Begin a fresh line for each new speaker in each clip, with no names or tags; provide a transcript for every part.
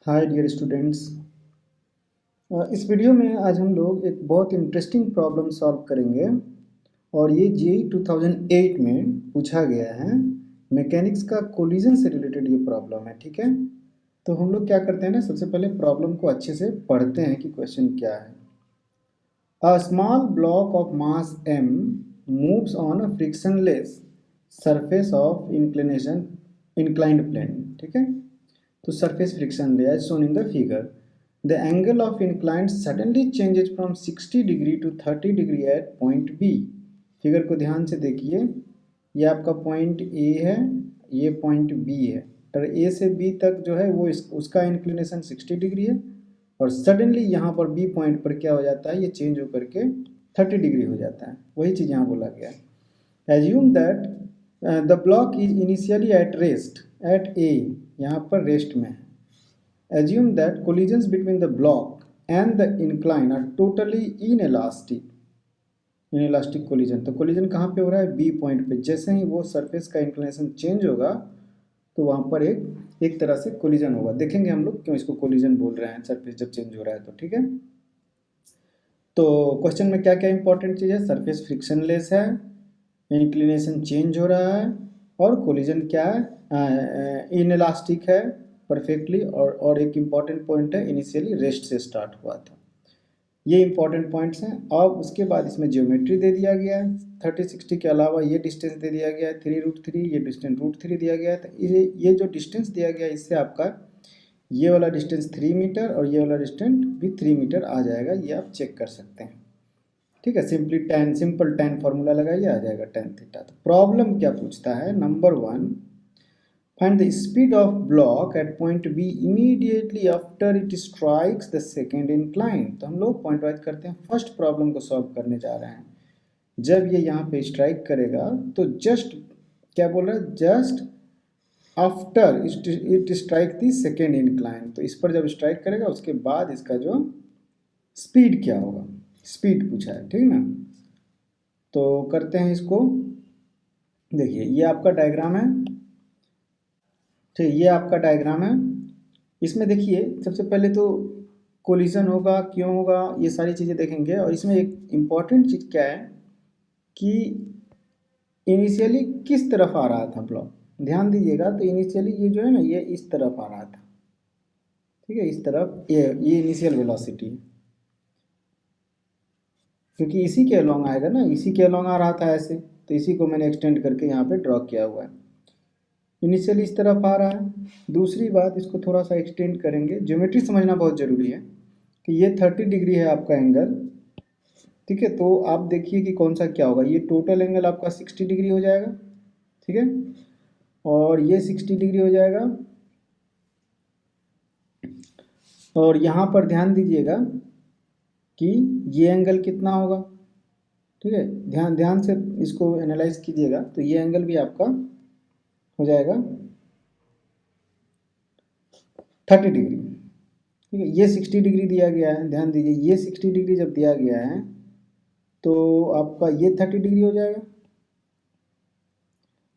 हाय dear students. इस video में आज हम लोग एक बहुत इंटरेस्टिंग प्रॉब्लम सॉल्व करेंगे और ये जेईई 2008 में पूछा गया है। मैकेनिक्स का कोलिजन से रिलेटेड ये प्रॉब्लम है, ठीक है। तो हम लोग क्या करते हैं ना, सबसे पहले प्रॉब्लम को अच्छे से पढ़ते हैं कि क्वेश्चन क्या है। A small block of mass m moves on a frictionless surface of inclined plane, ठीक है। तो surface friction as shown in the figure. The angle of incline suddenly changes from 60 degree to 30 degree at point B. Figure को ध्यान से देखिए, ये आपका point A है, ये पॉइंट बी है। तो ए से बी तक जो है वो उसका इंक्लिनेशन 60 डिग्री है और सडनली यहाँ पर बी पॉइंट पर क्या हो जाता है, ये चेंज होकर के 30 डिग्री हो जाता है। वही चीज़ यहाँ बोला गया है। Assume that the block is initially at rest at a, यहाँ पर रेस्ट में है। Assume that collisions between the block and the incline are totally inelastic. Inelastic collision, तो कोलिजन कहाँ पे हो रहा है, बी पॉइंट पे। जैसे ही वो सरफेस का इंक्लिनेशन चेंज होगा तो वहाँ पर एक तरह से कोलिजन होगा। देखेंगे हम लोग क्यों इसको कोलिजन बोल रहे हैं सरफेस जब चेंज हो रहा है तो, ठीक है। तो क्वेश्चन में क्या क्या इंपॉर्टेंट चीज़ है, सरफेस फ्रिक्शनलेस है, इंक्लिनेशन चेंज हो रहा है और कोलिजन क्या है, इनइलास्टिक है परफेक्टली। और एक इम्पॉर्टेंट पॉइंट है, इनिशियली रेस्ट से स्टार्ट हुआ था। ये इंपॉर्टेंट पॉइंट्स हैं। अब उसके बाद इसमें ज्योमेट्री दे दिया गया है। 30-60 के अलावा ये डिस्टेंस दे दिया गया है 3√3, ये डिस्टेंस √3 दिया गया है। तो ये जो डिस्टेंस दिया गया है इससे आपका ये वाला डिस्टेंस 3 मीटर और ये वाला डिस्टेंस भी 3 मीटर आ जाएगा, ये आप चेक कर सकते हैं, ठीक है। सिंपल tan फार्मूला लगाइए, आ जाएगा tan थीटा। तो प्रॉब्लम क्या पूछता है, number 1, find the speed of block at point B immediately after it strikes the second incline. तो हम लोग पॉइंट वाइज करते हैं, फर्स्ट प्रॉब्लम को सॉल्व करने जा रहे हैं। जब ये यहाँ पे स्ट्राइक करेगा तो जस्ट क्या बोल रहा है, just after it strike the second incline. तो इस पर जब स्ट्राइक करेगा उसके बाद इसका जो स्पीड क्या होगा, स्पीड पूछा है, ठीक ना। तो करते हैं इसको। देखिए ये आपका डायग्राम है, ठीक, ये आपका डायग्राम है। इसमें देखिए सबसे पहले तो कोलिजन होगा, क्यों होगा, ये सारी चीज़ें देखेंगे। और इसमें एक इम्पॉर्टेंट चीज़ क्या है कि इनिशियली किस तरफ आ रहा था ब्लॉक, ध्यान दीजिएगा। तो इनिशियली ये जो है ना, ये इस तरफ आ रहा था, ठीक है, इस तरफ। ये इनिशियल वेलोसिटी, क्योंकि इसी के अलोंग आएगा ना, इसी के अलोंग आ रहा था ऐसे, तो इसी को मैंने एक्सटेंड करके यहाँ पे ड्रॉ किया हुआ है। इनिशियली इस तरफ आ रहा है। दूसरी बात, इसको थोड़ा सा एक्सटेंड करेंगे, ज्योमेट्री समझना बहुत ज़रूरी है कि ये 30 डिग्री है आपका एंगल, ठीक है। तो आप देखिए कि कौन सा क्या होगा, ये टोटल एंगल आपका 60 डिग्री हो जाएगा, ठीक है, और ये 60 डिग्री हो जाएगा। और यहाँ पर ध्यान दीजिएगा कि ये एंगल कितना होगा, ठीक है। ध्यान ध्यान से इसको एनालाइज कीजिएगा। तो ये एंगल भी आपका हो जाएगा 30 डिग्री, ठीक है। ये 60 डिग्री दिया गया है, ध्यान दीजिए, ये 60 डिग्री जब दिया गया है तो आपका ये 30 डिग्री हो जाएगा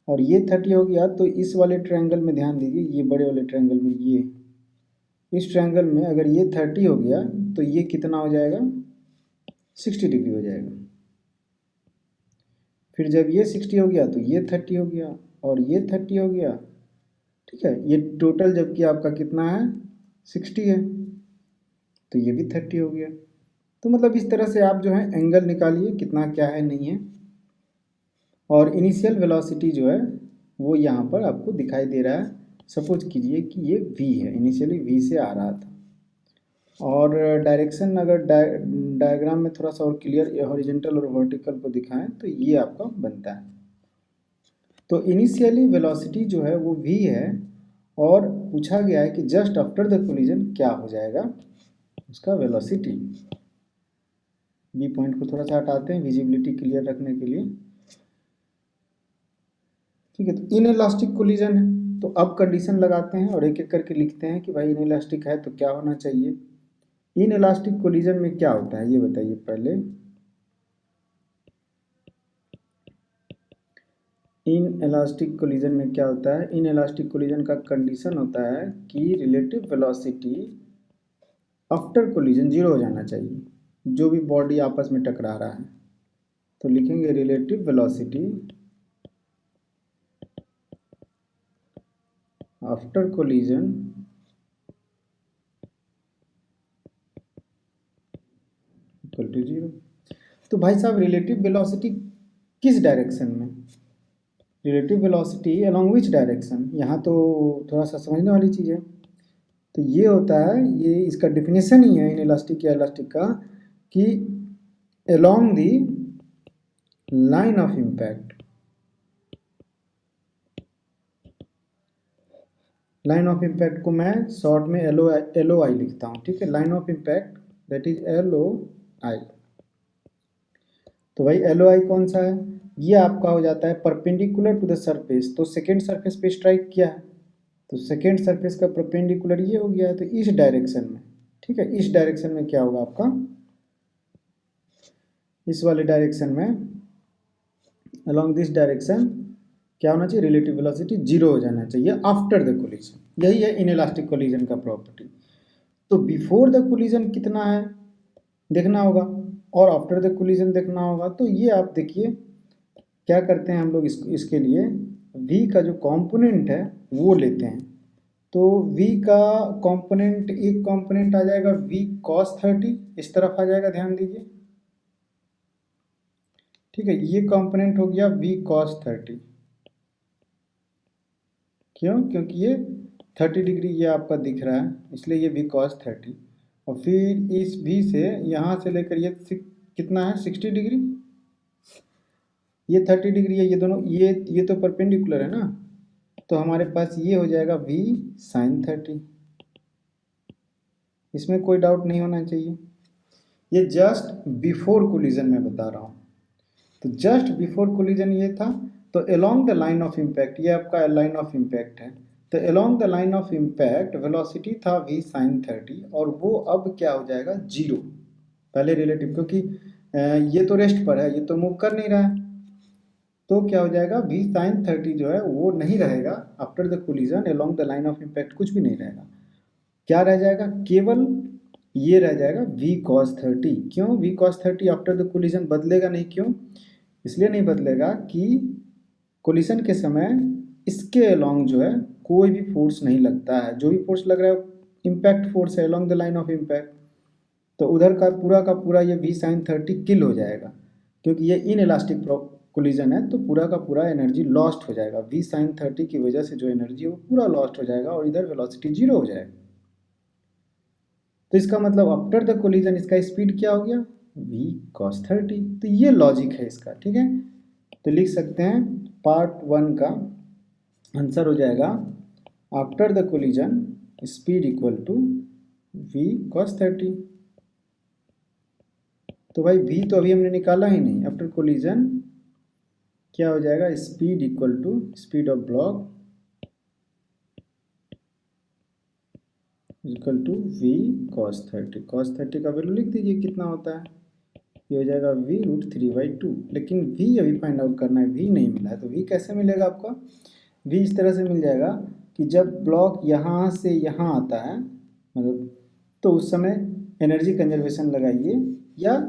और ये 30 हो गया। तो इस वाले ट्रायंगल में ध्यान दीजिए, ये बड़े वाले ट्रायंगल में, ये इस ट्रायंगल में अगर ये 30 हो गया तो ये कितना हो जाएगा, 60 डिग्री हो जाएगा। फिर जब ये 60 हो गया तो ये 30 हो गया और ये 30 हो गया, ठीक है। ये टोटल जबकि आपका कितना है, 60 है, तो ये भी 30 हो गया। तो मतलब इस तरह से आप जो है एंगल निकालिए कितना क्या है नहीं है। और इनिशियल वेलोसिटी जो है वो यहाँ पर आपको दिखाई दे रहा है। सपोज कीजिए कि ये v है, इनिशियली v से आ रहा था। और डायरेक्शन अगर डायग्राम में थोड़ा सा और क्लियर हॉरिजॉन्टल और वर्टिकल को दिखाएं तो ये आपका बनता है। तो इनिशियली वेलोसिटी जो है वो v है और पूछा गया है कि जस्ट आफ्टर द कोलिजन क्या हो जाएगा उसका वेलोसिटी। बी पॉइंट को थोड़ा सा हटाते हैं विजिबिलिटी क्लियर रखने के लिए, ठीक है। तो इनइलास्टिक कोलिजन है, तो अब कंडीशन लगाते हैं और एक एक करके लिखते हैं कि भाई इनइलास्टिक है तो क्या होना चाहिए। इनइलास्टिक कोलिजन में क्या होता है ये बताइए पहले। इन इलास्टिक कोलिजन में क्या होता है, इन इलास्टिक कोलिजन का कंडीशन होता है कि relative velocity after collision zero हो जाना चाहिए, जो भी बॉडी आपस में टकरा रहा है। तो लिखेंगे relative velocity after collision equal to zero. तो भाई साहब रिलेटिव वेलोसिटी किस डायरेक्शन में, relative velocity along which direction, यहाँ तो थोड़ा सा समझने वाली चीज़ है। तो ये होता है, ये इसका डेफिनेशन ही है इन इलास्टिक या इलास्टिक का कि along the line of impact, line of impact को मैं शॉर्ट में एल ओ आई लिखता हूँ, ठीक है, line of impact that is L O I. तो भाई एल ओ आई कौन सा है, ये आपका हो जाता है परपेंडिकुलर टू द सरफेस। तो सेकेंड सरफेस पे स्ट्राइक किया है, तो सेकेंड सरफेस का परपेंडिकुलर ये हो गया है, तो इस डायरेक्शन में, ठीक है, इस डायरेक्शन में क्या होगा आपका, इस वाले डायरेक्शन में अलोंग दिस डायरेक्शन क्या होना चाहिए, रिलेटिव वेलोसिटी जीरो हो जाना चाहिए आफ्टर द कोलिजन। यही है इनइलास्टिक कोलिजन का प्रॉपर्टी। तो बिफोर द कोलिजन कितना है देखना होगा और आफ्टर द कोलिजन देखना होगा। तो ये आप देखिए क्या करते हैं हम लोग, इसके लिए v का जो कंपोनेंट है वो लेते हैं। तो v का कंपोनेंट, एक कंपोनेंट आ जाएगा v cos 30, इस तरफ आ जाएगा, ध्यान दीजिए, ठीक है, ये कंपोनेंट हो गया v cos 30। क्यों, क्योंकि ये 30 डिग्री ये आपका दिख रहा है, इसलिए ये v cos 30। और फिर इस v से यहाँ से लेकर ये कितना है 60 डिग्री, ये 30 डिग्री है, ये दोनों ये तो परपेंडिकुलर है ना, तो हमारे पास ये हो जाएगा v sin 30। इसमें कोई डाउट नहीं होना चाहिए। ये जस्ट बिफोर कोलिजन में बता रहा हूँ। तो जस्ट बिफोर कोलिजन ये था। तो along the line of impact, ये आपका लाइन ऑफ इम्पैक्ट है। तो along the line of impact velocity था v sin 30 और वो अब क्या हो जाएगा जीरो, पहले रिलेटिव, क्योंकि ये तो रेस्ट पर है, ये तो मूव कर नहीं रहा है, तो क्या हो जाएगा v sin 30 जो है वो नहीं रहेगा after the collision, along the line of impact कुछ भी नहीं रहेगा। क्या रह जाएगा, केवल ये रह जाएगा v cos 30। क्यों v cos 30 after the collision बदलेगा नहीं, क्यों, इसलिए नहीं बदलेगा कि कोलिजन के समय इसके अलोंग जो है कोई भी फोर्स नहीं लगता है, जो भी फोर्स लग रहा है इम्पैक्ट फोर्स है along the line of impact. तो उधर का पूरा ये v sin 30 किल हो जाएगा, क्योंकि ये इन इलास्टिक कोलिजन है, तो पूरा का पूरा एनर्जी लॉस्ट हो जाएगा, v sin 30 की वजह से जो एनर्जी है वो पूरा लॉस्ट हो जाएगा और इधर वेलोसिटी जीरो हो जाएगा। तो इसका मतलब आफ्टर द कोलिजन इसका स्पीड क्या हो गया v cos 30। तो ये लॉजिक है इसका, ठीक है। तो लिख सकते हैं पार्ट 1 का आंसर हो जाएगा after the collision speed equal to v cos 30। तो भाई v तो अभी हमने निकाला ही नहीं, आफ्टर कोलिजन क्या हो जाएगा, speed equal to speed of block equal to v cos 30। cos 30 का वैल्यू लिख दीजिए कितना होता है, ये हो जाएगा v√3/2। लेकिन v अभी फाइंड आउट करना है, v नहीं मिला है। तो v कैसे मिलेगा आपका, v इस तरह से मिल जाएगा कि जब ब्लॉक यहाँ से यहाँ आता है, मतलब तो उस समय एनर्जी कंजर्वेशन लगाइए या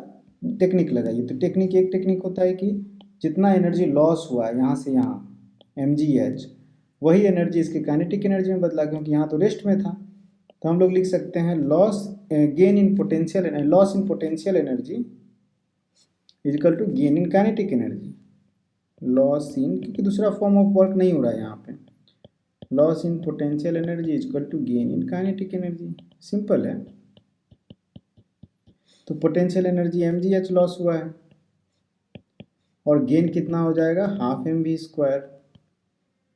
टेक्निक लगाइए। तो टेक्निक, एक टेक्निक होता है कि जितना एनर्जी लॉस हुआ है यहाँ से यहाँ mgh, वही एनर्जी इसके काइनेटिक एनर्जी में बदला, क्योंकि यहाँ तो रेस्ट में था। तो हम लोग लिख सकते हैं loss gain in potential, loss in potential energy is equal to gain in kinetic energy. Loss in, क्योंकि दूसरा फॉर्म ऑफ वर्क नहीं हो रहा है यहाँ पे, loss in potential energy is equal to gain in kinetic energy, simple है। तो पोटेंशियल एनर्जी mgh लॉस हुआ है और गेन कितना हो जाएगा हाफ mv²।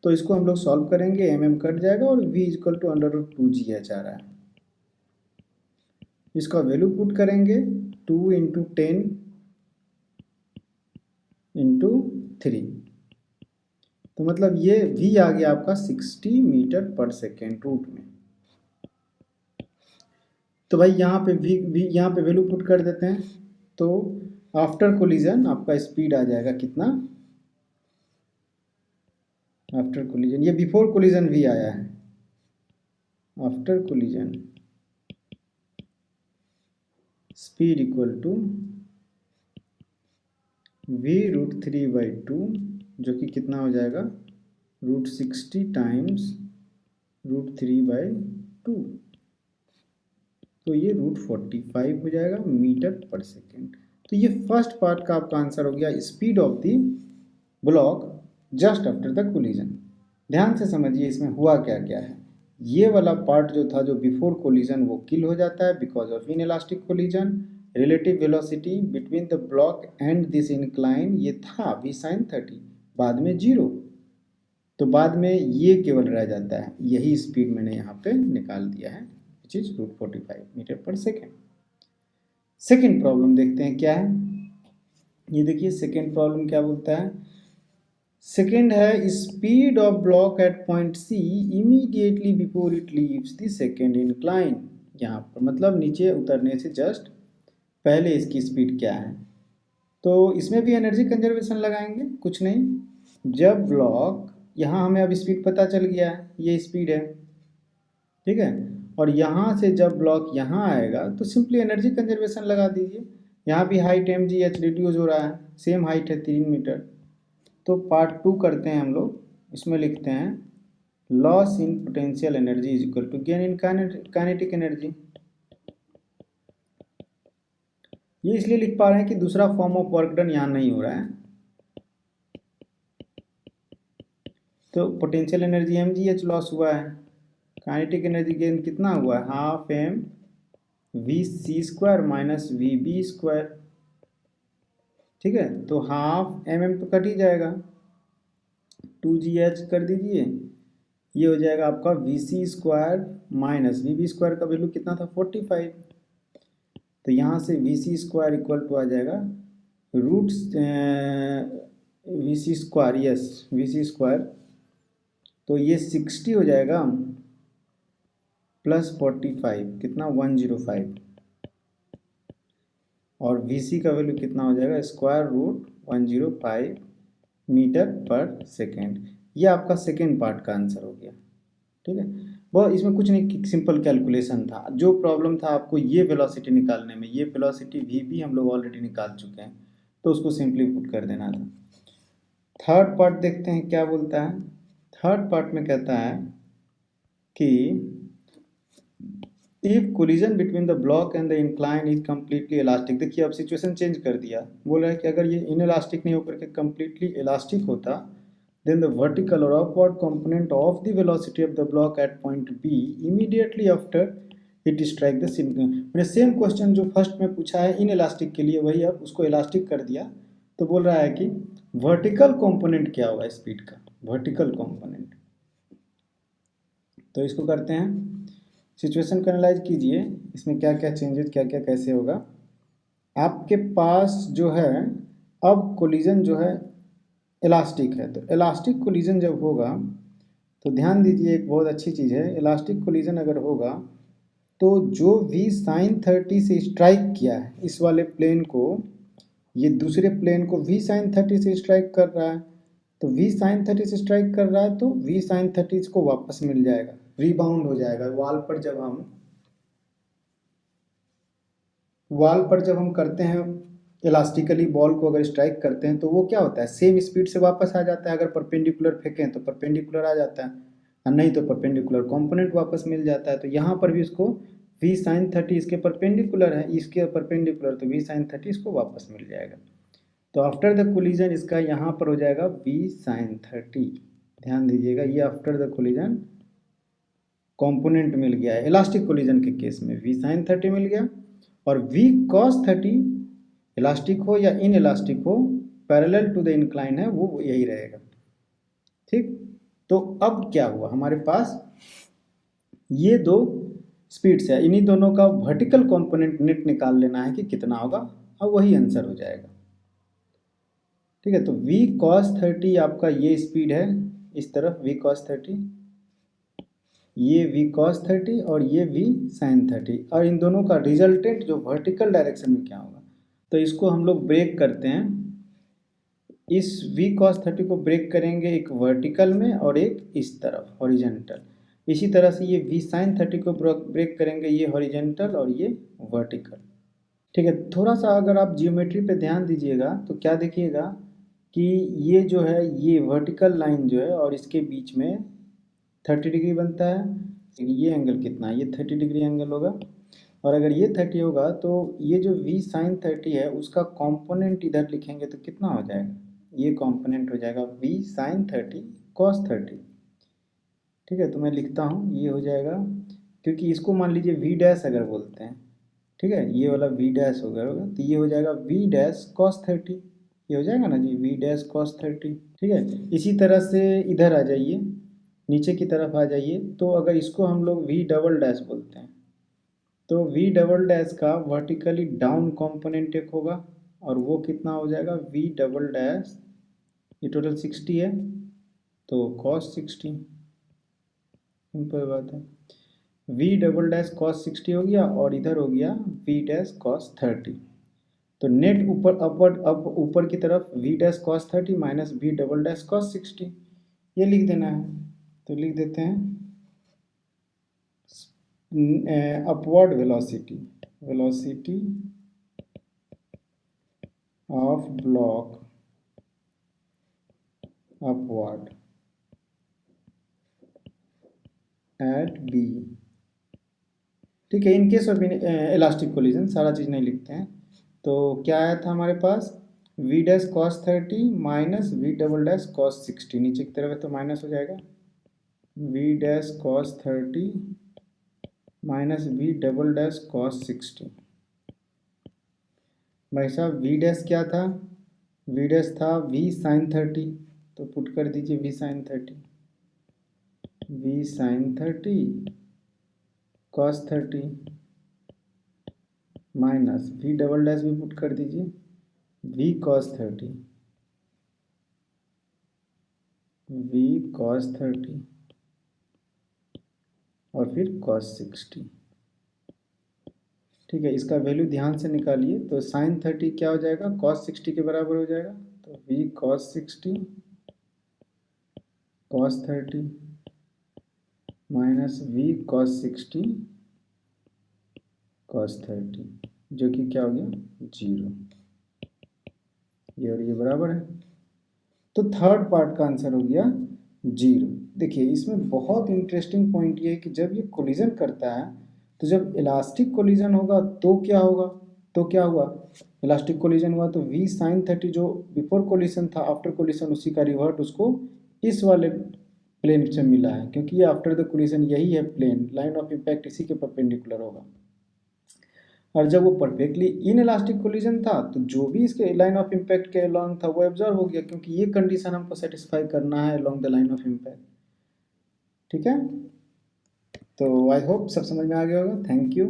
तो इसको हम लोग सॉल्व करेंगे, कट जाएगा और v is equal to √2gh आ रहा है। इसका वैल्यू पुट करेंगे 2 × 10 × 3, तो मतलब ये v आ गया आपका 60 मीटर पर सेकेंड रूट में। तो भाई यहाँ पे v यहाँ पे वैल्यू पुट कर देते हैं। तो आफ्टर कोलिजन आपका स्पीड आ जाएगा कितना, आफ्टर कोलिजन, ये बिफोर कोलिजन भी आया है। After collision speed equal to v√3/2, जो कि कितना हो जाएगा √60 टाइम्स √3/2, तो ये √45 हो जाएगा मीटर पर सेकेंड। तो ये फर्स्ट पार्ट का आपका आंसर हो गया, speed of the block just after the collision. ध्यान से समझिए इसमें हुआ क्या क्या है। ये वाला पार्ट जो था, जो बिफोर कोलिजन, वो किल हो जाता है because of inelastic collision. Relative velocity between the block and this incline ये था v sin 30, बाद में 0, तो बाद में ये केवल रह जाता है। यही स्पीड मैंने यहाँ पे निकाल दिया है, विच इज √45 मीटर पर सेकेंड। सेकेंड प्रॉब्लम देखते हैं क्या है। ये देखिए सेकेंड प्रॉब्लम क्या बोलता है। सेकेंड है speed of block at point C immediately before it leaves the second incline. यहाँ पर मतलब नीचे उतरने से जस्ट पहले इसकी स्पीड क्या है। तो इसमें भी एनर्जी कंजर्वेशन लगाएंगे, कुछ नहीं। जब ब्लॉक, यहाँ हमें अब स्पीड पता चल गया है, ये स्पीड है, ठीक है। और यहाँ से जब ब्लॉक यहाँ आएगा तो सिंपली एनर्जी कंजर्वेशन लगा दीजिए। यहाँ भी हाइट mgh रिड्यूस हो रहा है, सेम हाइट है 3 मीटर। तो पार्ट 2 करते हैं हम लोग, इसमें लिखते हैं loss in potential energy is equal to gain in kinetic energy. ये इसलिए लिख पा रहे हैं कि दूसरा फॉर्म ऑफ वर्क डन यहाँ नहीं हो रहा है। तो पोटेंशियल एनर्जी mgh लॉस हुआ है, काइनेटिक एनर्जी गेन कितना हुआ है, half m v_c² minus vb², ठीक है। तो हाफ mm तो कट ही जाएगा, 2gh कर दीजिए, ये हो जाएगा आपका vc² माइनस vb² का वैल्यू कितना था 45। तो यहाँ से vc² इक्वल टू आ जाएगा रूट vc², यस vc², तो ये 60 हो जाएगा प्लस 45 कितना 105, और vc का वैल्यू कितना हो जाएगा √105 मीटर पर सेकेंड। ये आपका सेकेंड पार्ट का आंसर हो गया, ठीक है। वह इसमें कुछ नहीं, सिंपल कैलकुलेशन था। जो प्रॉब्लम था आपको ये वेलोसिटी निकालने में, ये वेलोसिटी vb हम लोग ऑलरेडी निकाल चुके हैं, तो उसको सिंपली पुट कर देना था। थर्ड पार्ट देखते हैं क्या बोलता है। थर्ड पार्ट में कहता है कि if collision between the block and the incline is completely elastic. देखिए अब सिचुएशन चेंज कर दिया, बोल रहा है कि अगर ये इनइलास्टिक नहीं होकर के कम्प्लीटली इलास्टिक होता, then the vertical or upward component of the velocity of the block at point B immediately after it strike the मैंने सेम क्वेश्चन जो फर्स्ट में पूछा है इन इलास्टिक के लिए, वही अब उसको इलास्टिक कर दिया। तो बोल रहा है कि वर्टिकल कंपोनेंट क्या होगा स्पीड का, वर्टिकल कंपोनेंट। तो इसको करते हैं, सिचुएशन को एनालाइज कीजिए, इसमें क्या क्या चेंजेस, क्या क्या कैसे होगा। आपके पास जो है अब कोलिजन जो है इलास्टिक है, तो इलास्टिक कोलिजन जब होगा तो ध्यान दीजिए एक बहुत अच्छी चीज़ है, इलास्टिक कोलिजन अगर होगा तो जो v sin 30 से स्ट्राइक किया है इस वाले प्लेन को, ये दूसरे प्लेन को v sin 30 से स्ट्राइक कर रहा है, तो v sin 30 से स्ट्राइक कर रहा है तो v sin 30 को वापस मिल जाएगा, रिबाउंड हो जाएगा। वॉल पर जब हम करते हैं इलास्टिकली बॉल को अगर स्ट्राइक करते हैं तो वो क्या होता है, सेम स्पीड से वापस आ जाता है। अगर परपेंडिकुलर फेंकें तो परपेंडिकुलर आ जाता है, और नहीं तो परपेंडिकुलर कंपोनेंट वापस मिल जाता है। तो यहाँ पर भी इसको v sin 30 इसके परपेंडिकुलर है, इसके परपेंडिकुलर, तो v sin 30 इसको वापस मिल जाएगा। तो आफ्टर द कोलिजन इसका यहाँ पर हो जाएगा v sin 30। ध्यान दीजिएगा ये आफ्टर द कोलिजन कंपोनेंट मिल गया है, इलास्टिक कोलिजन के केस में v sin 30 मिल गया, और v cos 30 इलास्टिक हो या इन इलास्टिक हो, पैरेलल टू द इंक्लाइन है, वो यही रहेगा, ठीक। तो अब क्या हुआ, हमारे पास ये दो स्पीड्स है, इन्हीं दोनों का वर्टिकल कंपोनेंट नेट निकाल लेना है कि कितना होगा, अब वही आंसर हो जाएगा, ठीक है। तो v cos 30 आपका ये स्पीड है, इस तरफ v cos 30, ये v cos 30 और ये v sin 30, और इन दोनों का रिजल्टेंट जो वर्टिकल डायरेक्शन में क्या होगा। तो इसको हम लोग ब्रेक करते हैं, इस v cos 30 को ब्रेक करेंगे एक वर्टिकल में और एक इस तरफ हॉरिजेंटल। इसी तरह से ये v sin 30 को ब्रेक करेंगे ये हॉरिजेंटल और ये वर्टिकल। ठीक है, थोड़ा सा अगर आप जियोमेट्री पे ध्यान दीजिएगा तो क्या देखिएगा कि ये जो है ये वर्टिकल लाइन जो है और इसके बीच में 30 डिग्री बनता है। ये एंगल कितना है, ये 30 डिग्री एंगल होगा। और अगर ये 30 होगा तो ये जो v sin 30 है उसका कंपोनेंट इधर लिखेंगे तो कितना हो जाएगा, ये कंपोनेंट हो जाएगा v sin 30 cos 30। ठीक है, तो मैं लिखता हूँ ये हो जाएगा, क्योंकि इसको मान लीजिए v डैश अगर बोलते हैं, ठीक है, ये वाला v डैश होगा तो ये हो जाएगा v डैश cos 30। ये हो जाएगा ना जी, v डैश cos 30। ठीक है, इसी तरह से इधर आ जाइए, नीचे की तरफ आ जाइए, तो अगर इसको हम लोग v डबल डैश बोलते हैं तो v डबल डैश का वर्टिकली डाउन कंपोनेंट एक होगा और वो कितना हो जाएगा v डबल डैश, ये टोटल 60 है तो cos 60, सिंपल बात है। v डबल डैश cos 60 हो गया और इधर हो गया v डैश cos 30। तो नेट ऊपर अपवर्ड अब ऊपर की तरफ v dash cos 30 minus v double dash cos 60, ये लिख देना है। तो लिख देते हैं upward velocity of block upward at B. ठीक है, in case of elastic collision सारा चीज़ नहीं लिखते हैं। तो क्या आया था हमारे पास, v dash cos 30 minus v double dash cos 60, नीचे की तरफ है तो माइनस हो जाएगा, v dash cos 30 minus v double dash cos 60। भाई साहब v डैश क्या था, v डैश था v sin 30, तो पुट कर दीजिए v sin 30, v sin 30 cos 30 minus v double dash भी पुट कर दीजिए v cos 30, v cos 30 और फिर cos 60। ठीक है, इसका वैल्यू ध्यान से निकालिए तो sin 30 क्या हो जाएगा, cos 60 के बराबर हो जाएगा। तो v cos 60 cos 30 minus v cos 60 cos 30, जो कि क्या हो गया 0, ये और ये बराबर है। तो थर्ड पार्ट का आंसर हो गया 0। देखिए इसमें बहुत इंटरेस्टिंग पॉइंट ये है कि जब ये कोलिजन करता है तो जब इलास्टिक कोलिजन होगा तो क्या होगा, तो क्या हुआ, इलास्टिक कोलिजन हुआ तो v sin 30 जो बिफोर कोलिजन था आफ्टर कोलिजन उसी का रिवर्ट उसको इस वाले प्लेन से मिला है, क्योंकि ये आफ्टर द कोलिजन यही है प्लेन, लाइन ऑफ इम्पैक्ट इसी के परपेंडिकुलर होगा। और जब वो परफेक्टली इन इलास्टिक कोलिजन था तो जो भी इसके लाइन ऑफ इम्पैक्ट के अलॉन्ग था वो एब्जॉर्ब हो गया, क्योंकि ये कंडीशन हमको सेटिस्फाई करना है along the line of impact. ठीक है, तो आई होप सब समझ में आ गया होगा। Thank you.